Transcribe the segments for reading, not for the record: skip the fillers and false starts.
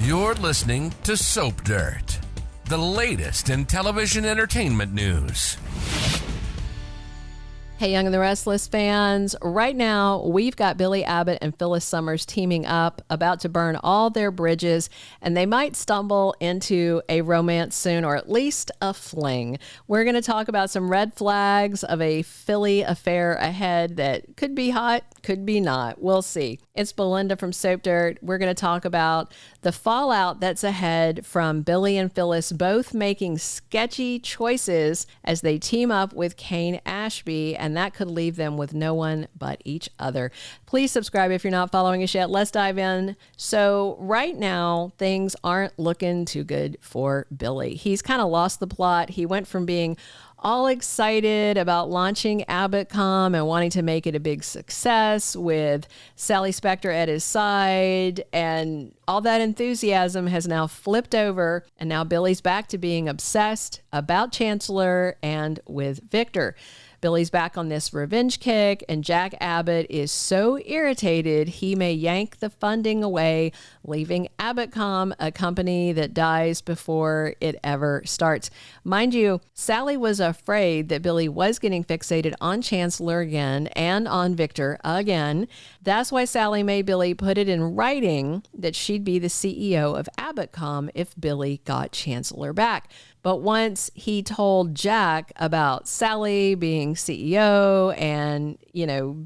You're listening to Soap Dirt, the latest in television entertainment news. Hey, Young and the Restless fans. Right now, we've got Billy Abbott and Phyllis Summers teaming up, about to burn all their bridges, and they might stumble into a romance soon, or at least a fling. We're going to talk about some red flags of a Philly affair ahead that could be hot, could be not. We'll see. It's Belinda from Soap Dirt. We're going to talk about the fallout that's ahead from Billy and Phyllis both making sketchy choices as they team up with Cane Ashby, and that could leave them with no one but each other. Please subscribe if you're not following us yet. Let's dive in. So right now, things aren't looking too good for Billy. He's kind of lost the plot. He went from being all excited about launching AbbottCom and wanting to make it a big success with Sally Spectra at his side, and all that enthusiasm has now flipped over, and now Billy's back to being obsessed about Chancellor and with Victor. Billy's back on this revenge kick, and Jack Abbott is so irritated he may yank the funding away, leaving AbbottCom a company that dies before it ever starts. Mind you, Sally was afraid that Billy was getting fixated on Chancellor again and on Victor again. That's why Sally made Billy put it in writing that she'd be the CEO of AbbottCom if Billy got Chancellor back. But once he told Jack about Sally being CEO and,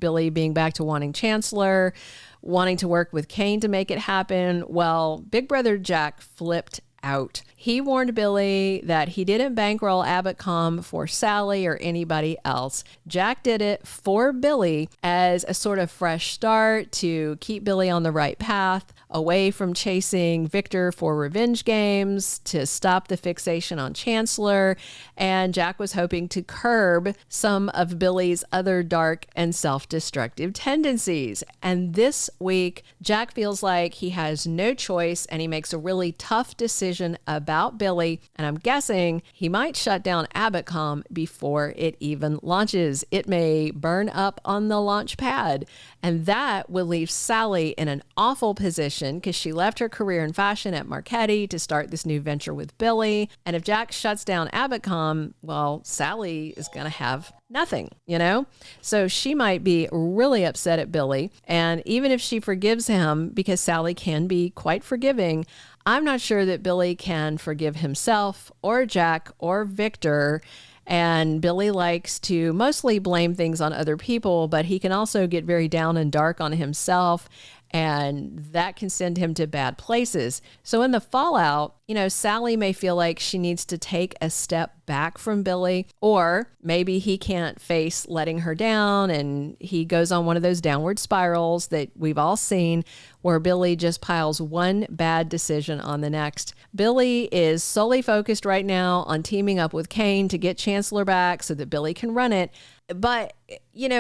Billy being back to wanting Chancellor, wanting to work with Cane to make it happen, well, Big Brother Jack flipped out. He warned Billy that he didn't bankroll AbbottCom for Sally or anybody else. Jack did it for Billy as a sort of fresh start to keep Billy on the right path, away from chasing Victor for revenge games, to stop the fixation on Chancellor. And Jack was hoping to curb some of Billy's other dark and self-destructive tendencies. And this week, Jack feels like he has no choice, and he makes a really tough decision about Billy, and I'm guessing he might shut down AbbottCom before it even launches. It may burn up on the launch pad, and that will leave Sally in an awful position because she left her career in fashion at Marquetti to start this new venture with Billy. And if Jack shuts down AbbottCom, well, Sally is going to have nothing, So she might be really upset at Billy. And even if she forgives him, because Sally can be quite forgiving, I'm not sure that Billy can forgive himself or Jack or Victor. And Billy likes to mostly blame things on other people, but he can also get very down and dark on himself, and that can send him to bad places. So in the fallout, Sally may feel like she needs to take a step back from Billy, or maybe he can't face letting her down, and he goes on one of those downward spirals that we've all seen, where Billy just piles one bad decision on the next. Billy is solely focused right now on teaming up with Cane to get Chancellor back so that Billy can run it. But,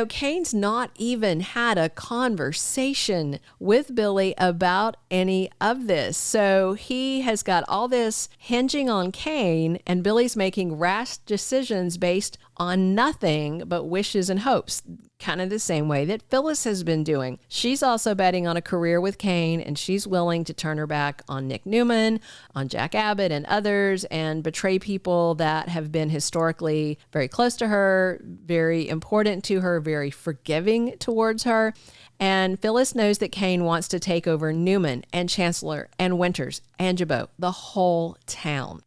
Cane's not even had a conversation with Billy about any of this. So he has got all this hinging on Cane, and Billy's making rash decisions based on nothing but wishes and hopes, kind of the same way that Phyllis has been doing. She's also betting on a career with Cane, and she's willing to turn her back on Nick Newman, on Jack Abbott and others, and betray people that have been historically very close to her, very important to her, very forgiving towards her. And Phyllis knows that Cane wants to take over Newman and Chancellor and Winters and Jabot, the whole town.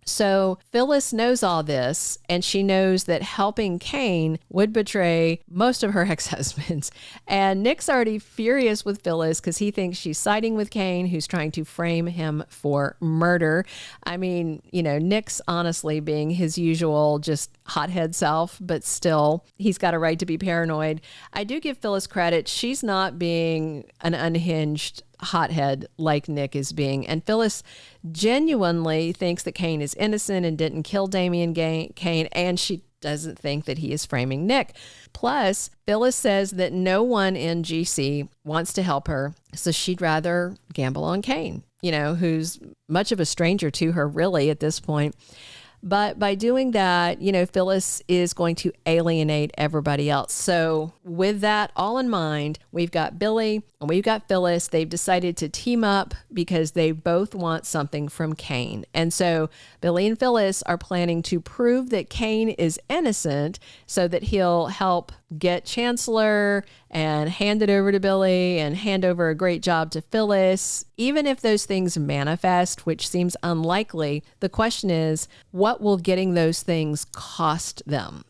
So Phyllis knows all this, and she knows that helping Cane would betray most of her ex-husbands. And Nick's already furious with Phyllis because he thinks she's siding with Cane, who's trying to frame him for murder. I mean, Nick's honestly being his usual just hothead self, but still, he's got a right to be paranoid. I do give Phyllis credit. She's not being an unhinged hothead like Nick is being. And Phyllis genuinely thinks that Cane is innocent and didn't kill Damian Cane, and she doesn't think that he is framing Nick. Plus, Phyllis says that no one in GC wants to help her, so she'd rather gamble on Cane, who's much of a stranger to her really at this point. But by doing that, Phyllis is going to alienate everybody else. So with that all in mind, we've got Billy and we've got Phyllis. They've decided to team up because they both want something from Cane. And so Billy and Phyllis are planning to prove that Cane is innocent so that he'll help get Chancellor and hand it over to Billy and hand over a great job to Phyllis. Even if those things manifest, which seems unlikely, the question is, what will getting those things cost them?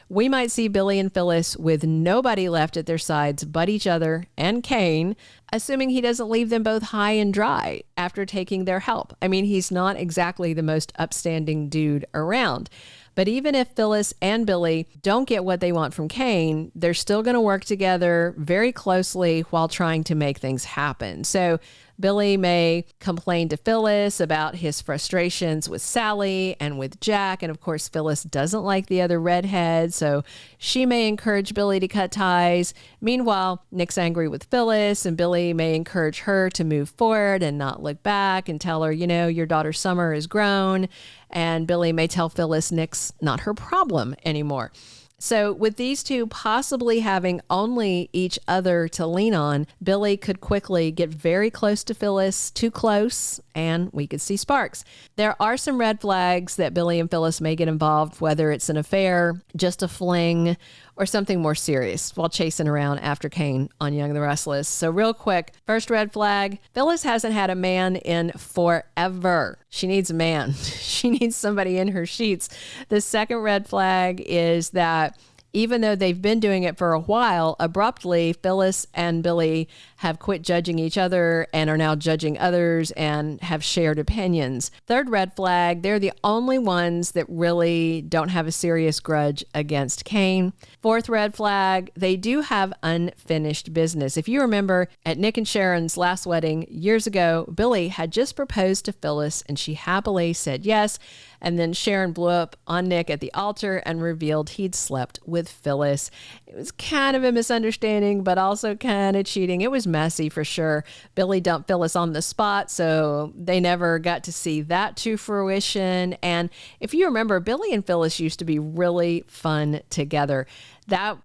We might see Billy and Phyllis with nobody left at their sides but each other and Cane, assuming he doesn't leave them both high and dry after taking their help. I mean, he's not exactly the most upstanding dude around. But even if Phyllis and Billy don't get what they want from Cane, they're still going to work together very closely while trying to make things happen. So Billy may complain to Phyllis about his frustrations with Sally and with Jack. And of course, Phyllis doesn't like the other redhead, so she may encourage Billy to cut ties. Meanwhile, Nick's angry with Phyllis, and Billy may encourage her to move forward and not look back and tell her, your daughter Summer is grown. And Billy may tell Phyllis Nick's not her problem anymore. So with these two possibly having only each other to lean on, Billy could quickly get very close to Phyllis, too close, and we could see sparks. There are some red flags that Billy and Phyllis may get involved, whether it's an affair, just a fling, or something more serious while chasing around after Cane on Young and the Restless. So real quick, first red flag, Phyllis hasn't had a man in forever. She needs a man. She needs somebody in her sheets. The second red flag is that even though they've been doing it for a while, abruptly, Phyllis and Billy have quit judging each other and are now judging others and have shared opinions. Third red flag, they're the only ones that really don't have a serious grudge against Cane. Fourth red flag, they do have unfinished business. If you remember, at Nick and Sharon's last wedding years ago, Billy had just proposed to Phyllis and she happily said yes. And then Sharon blew up on Nick at the altar and revealed he'd slept with Phyllis. It was kind of a misunderstanding, but also kind of cheating. It was messy for sure. Billy dumped Phyllis on the spot, so they never got to see that to fruition. And if you remember, Billy and Phyllis used to be really fun together. That,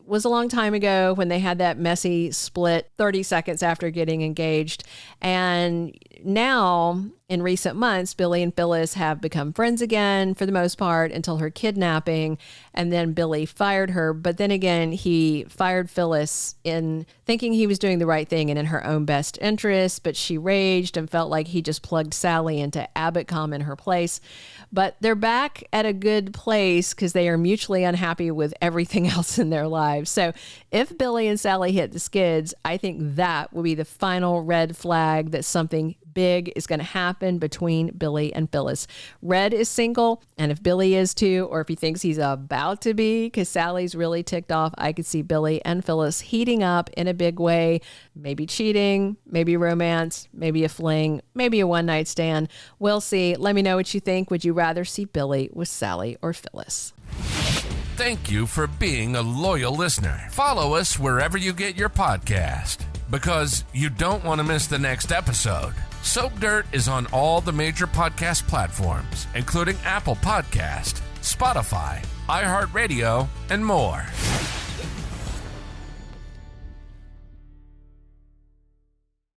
was a long time ago when they had that messy split 30 seconds after getting engaged. And now, in recent months, Billy and Phyllis have become friends again for the most part until her kidnapping. And then Billy fired her. But then again, he fired Phyllis in thinking he was doing the right thing and in her own best interest. But she raged and felt like he just plugged Sally into AbbottCom in her place. But they're back at a good place because they are mutually unhappy with everything else in their lives. So if Billy and Sally hit the skids, I think that will be the final red flag that something big is going to happen between Billy and Phyllis. Red is single, and if Billy is too, or if he thinks he's about to be, because Sally's really ticked off, I could see Billy and Phyllis heating up in a big way. Maybe cheating, maybe romance, maybe a fling, maybe a one-night stand. We'll see. Let me know what you think. Would you rather see Billy with Sally or Phyllis? Thank you for being a loyal listener. Follow us wherever you get your podcast, because you don't want to miss the next episode. Soap Dirt is on all the major podcast platforms, including Apple Podcast, Spotify, iHeartRadio, and more.